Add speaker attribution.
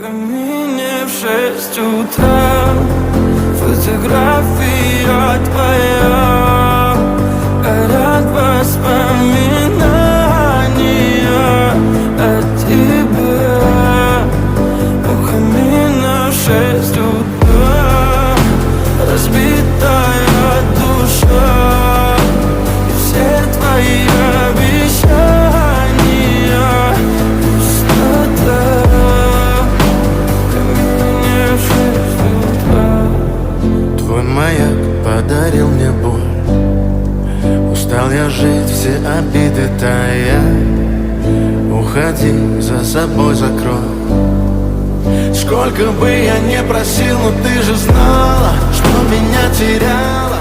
Speaker 1: камине в 6 утра, фотография твоя, горят воспоминания о тебе. У камина в 6 утра, разбитая душа, и все твои обещания пустота.
Speaker 2: Твой маяк подарил мне боль. Устал я жить, все обиды тая. Уходи, за собой закрой. Сколько бы я не просил, но ты же знала, что меня теряла.